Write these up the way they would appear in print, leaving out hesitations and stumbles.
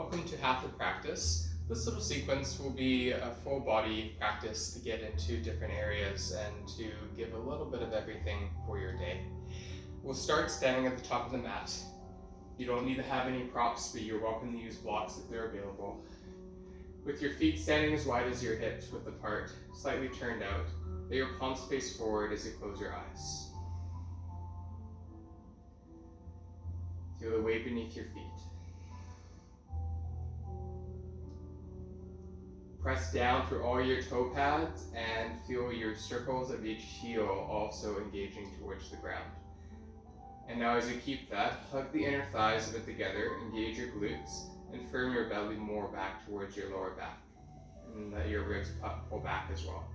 Welcome to Hatha practice. This little sequence will be a full body practice to get into different areas and to give a little bit of everything for your day. We'll start standing at the top of the mat. You don't need to have any props, but you're welcome to use blocks if they're available. With your feet standing as wide as your hips, width apart, slightly turned out, let your palms face forward as you close your eyes. Feel the weight beneath your feet. Press down through all your toe pads and feel your circles of each heel also engaging towards the ground. And now as you keep that, hug the inner thighs a bit together, engage your glutes, and firm your belly more back towards your lower back. And let your ribs pull back as well.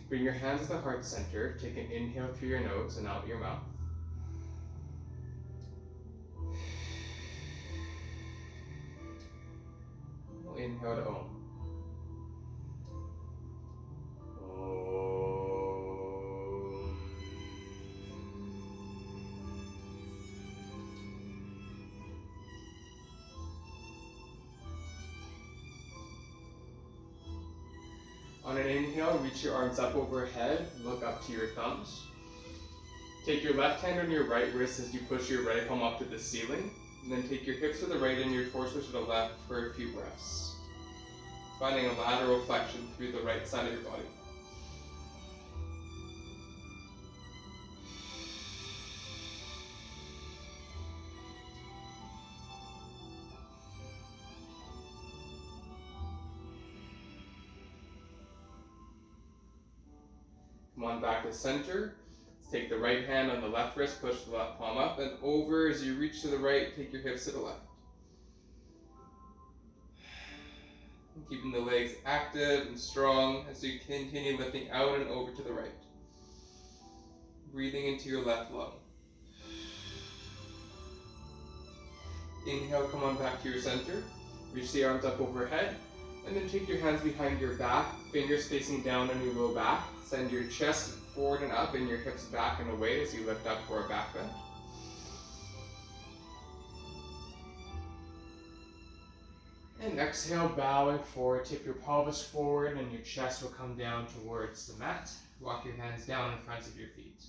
Bring your hands to the heart center, take an inhale through your nose and out your mouth. Inhale to Om. On an inhale, reach your arms up overhead, look up to your thumbs. Take your left hand on your right wrist as you push your right palm up to the ceiling, and then take your hips to the right and your torso to the left for a few breaths. Finding a lateral flexion through the right side of your body. Come on back to center. Let's take the right hand on the left wrist, push the left palm up and over. As you reach to the right, take your hips to the left. Keeping the legs active and strong as you continue lifting out and over to the right. Breathing into your left lung. Inhale, come on back to your center. Reach the arms up overhead, and then take your hands behind your back, fingers facing down on your low back. Send your chest forward and up and your hips back and away as you lift up for a back bend. And exhale, bowing forward, tip your pelvis forward and your chest will come down towards the mat. Walk your hands down in front of your feet.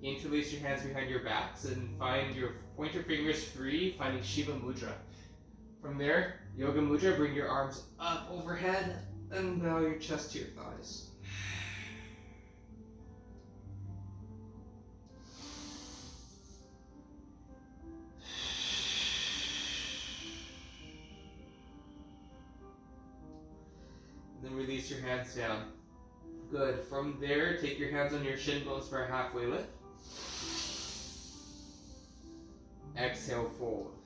Interlace your hands behind your backs and point your fingers free, finding Shiva Mudra. From there, Yoga Mudra, bring your arms up overhead and bow your chest to your thighs. Then release your hands down. Good. From there, take your hands on your shin bones for a halfway lift. Exhale, fold.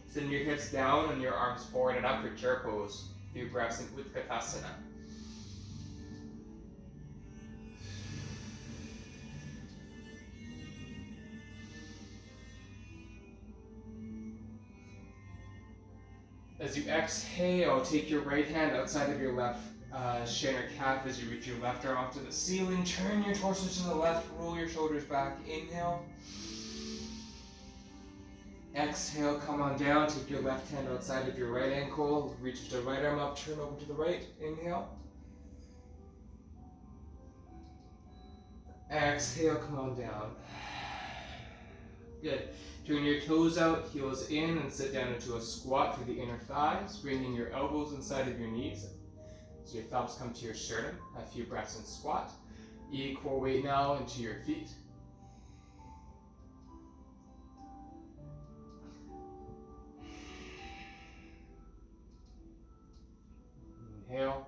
Send your hips down and your arms forward and up for chair pose. Few breaths in Utkatasana. As you exhale, take your right hand outside of your left shin or calf as you reach your left arm up to the ceiling. Turn your torso to the left, roll your shoulders back. Inhale. Exhale, come on down. Take your left hand outside of your right ankle. Reach the right arm up, turn over to the right. Inhale. Exhale, come on down. Good. Turn your toes out, heels in, and sit down into a squat for the inner thighs, bringing your elbows inside of your knees. So your thumbs come to your sternum. A few breaths in squat. Equal weight now into your feet. Inhale.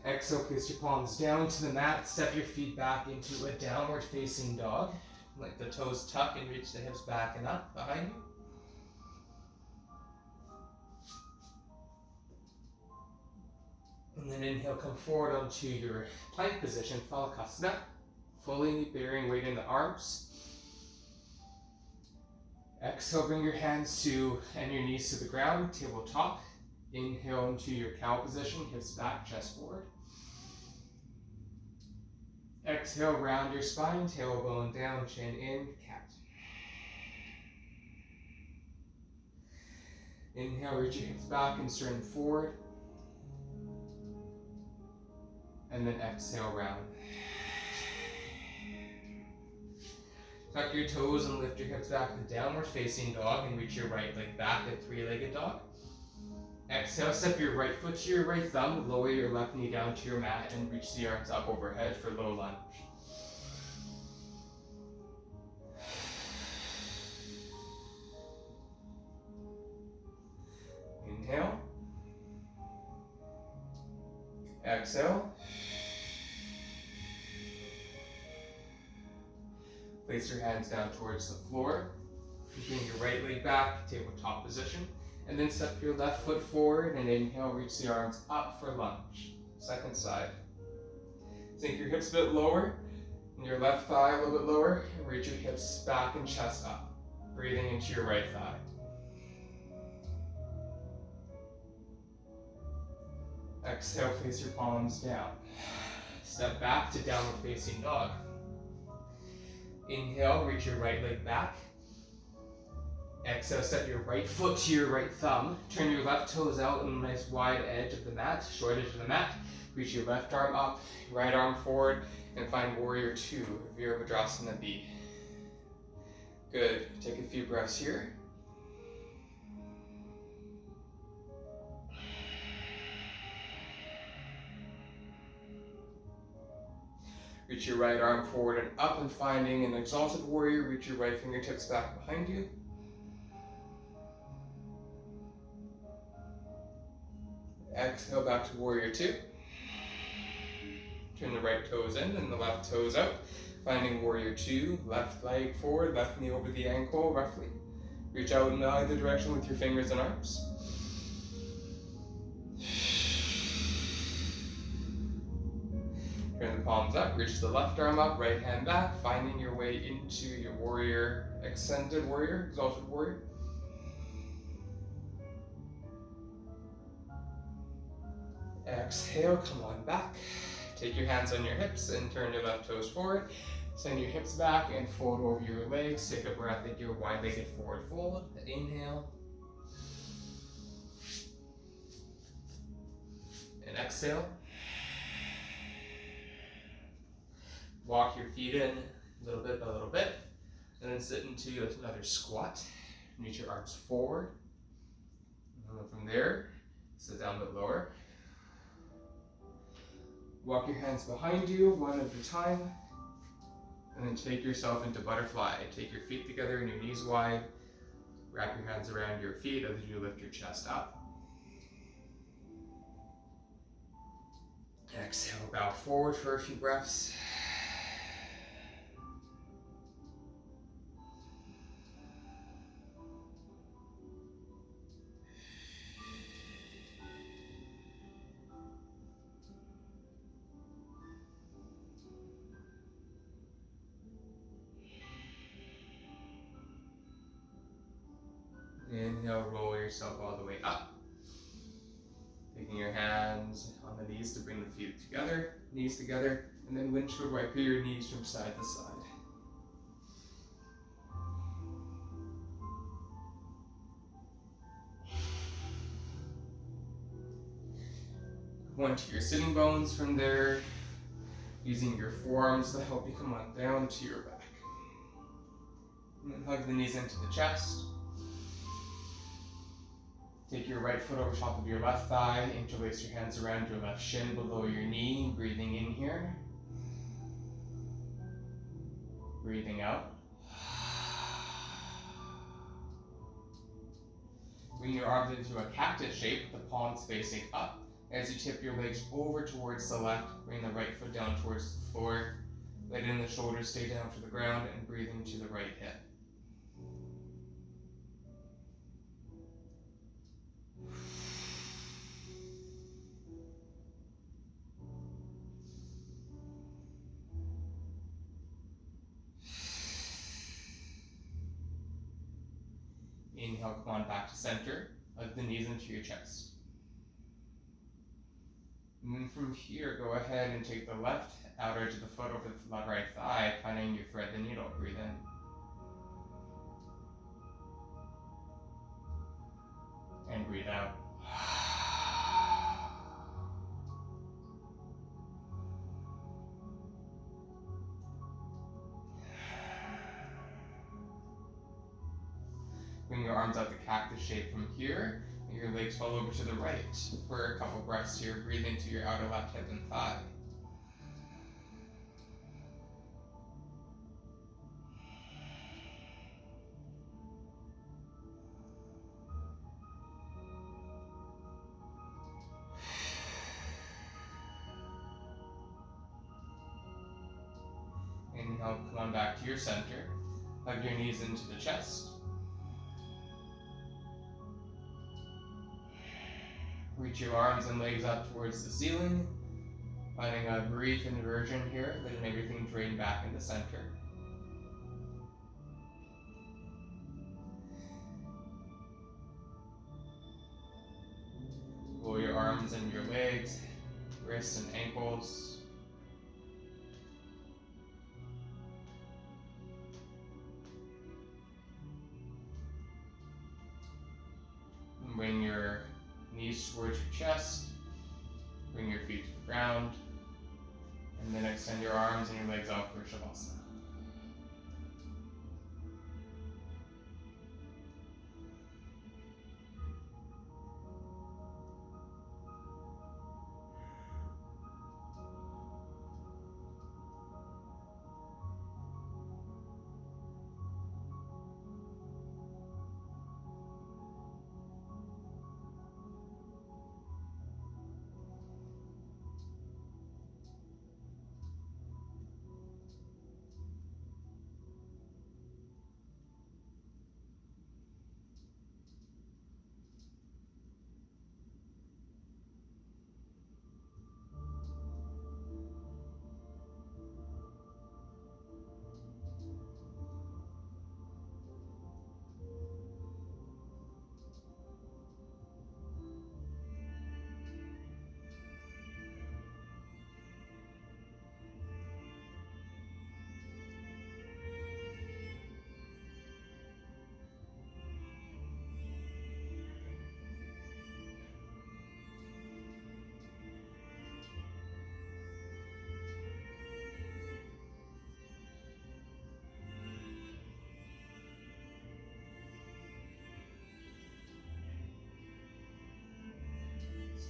Exhale, place your palms down to the mat. Step your feet back into a downward facing dog. Let the toes tuck and reach the hips back and up behind you. And then inhale, come forward onto your plank position, Phalakasana. Fully bearing weight in the arms. Exhale, bring your hands and your knees to the ground, tabletop. Inhale into your cow position, hips back, chest forward. Exhale, round your spine, tailbone down, chin in, cat. Inhale, reach your hips back and sternum forward. And then exhale, round. Tuck your toes and lift your hips back to downward facing dog and reach your right leg back to three-legged dog. Exhale, step your right foot to your right thumb, lower your left knee down to your mat and reach the arms up overhead for low lunge. Inhale. Exhale. Place your hands down towards the floor. Bring your right leg back, tabletop position. And then step your left foot forward and inhale, reach the arms up for lunge. Second side. Sink your hips a bit lower and your left thigh a little bit lower and reach your hips back and chest up. Breathing into your right thigh. Exhale, place your palms down. Step back to downward facing dog. Inhale, reach your right leg back. Exhale, step your right foot to your right thumb. Turn your left toes out on a nice wide edge of the mat, short edge of the mat. Reach your left arm up, right arm forward, and find warrior two, Virabhadrasana B. Good. Take a few breaths here. Reach your right arm forward and up and finding an exalted warrior. Reach your right fingertips back behind you. Exhale back to warrior two. Turn the right toes in and the left toes out. Finding warrior two, left leg forward, left knee over the ankle roughly. Reach out in either direction with your fingers and arms. Turn the palms up, reach the left arm up, right hand back, finding your way into your warrior, extended warrior, exalted warrior. Exhale, come on back. Take your hands on your hips and turn your left toes forward. Send your hips back and fold over your legs. Take a breath into your wide-legged forward fold. Inhale. And exhale. Walk your feet in little bit by little bit. And then sit into another squat. Reach your arms forward. And then from there, sit down a bit lower. Walk your hands behind you, one at a time. And then take yourself into butterfly. Take your feet together and your knees wide. Wrap your hands around your feet as you lift your chest up. Exhale, bow forward for a few breaths. Inhale, roll yourself all the way up. Taking your hands on the knees to bring the feet together, knees together, and then windshield wiper your knees from side to side. Go into your sitting bones from there, using your forearms to help you come on down to your back. And then hug the knees into the chest. Take your right foot over top of your left thigh, interlace your hands around your left shin below your knee, breathing in here. Breathing out. Bring your arms into a cactus shape, the palms facing up. As you tip your legs over towards the left, bring the right foot down towards the floor. Letting the shoulders stay down to the ground and breathing to the right hip. Inhale, come on back to center. Hug the knees into your chest. And then from here, go ahead and take the left outer edge of the foot over the right thigh, finding you thread the needle. Breathe in. And breathe out. Bring your arms out the cactus shape from here, and your legs fall over to the right. For a couple breaths here, breathe into your outer left hip and thigh. Inhale, come on back to your center. Hug your knees into the chest. Reach your arms and legs up towards the ceiling. Finding a brief inversion here, letting everything drain back into center. Pull your arms and your legs, wrists and ankles. And bring your knees towards your chest. Bring your feet to the ground. And then extend your arms and your legs out for Shavasana.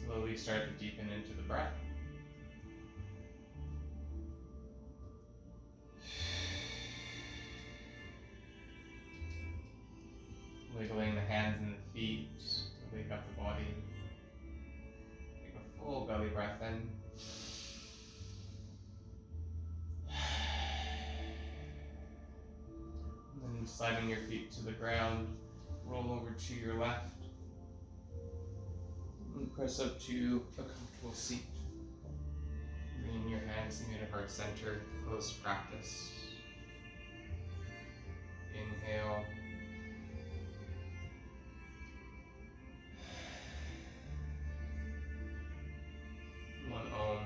Slowly start to deepen into the breath. Wiggling the hands and the feet to wake up the body. Take a full belly breath in. And then sliding your feet to the ground, roll over to your left. And press up to a comfortable seat. Bringing your hands near to heart center, close practice. Inhale. One Om.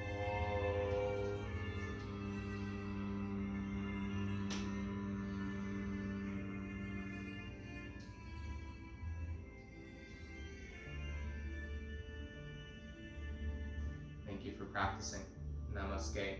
Om. Thank you for practicing. Namaste.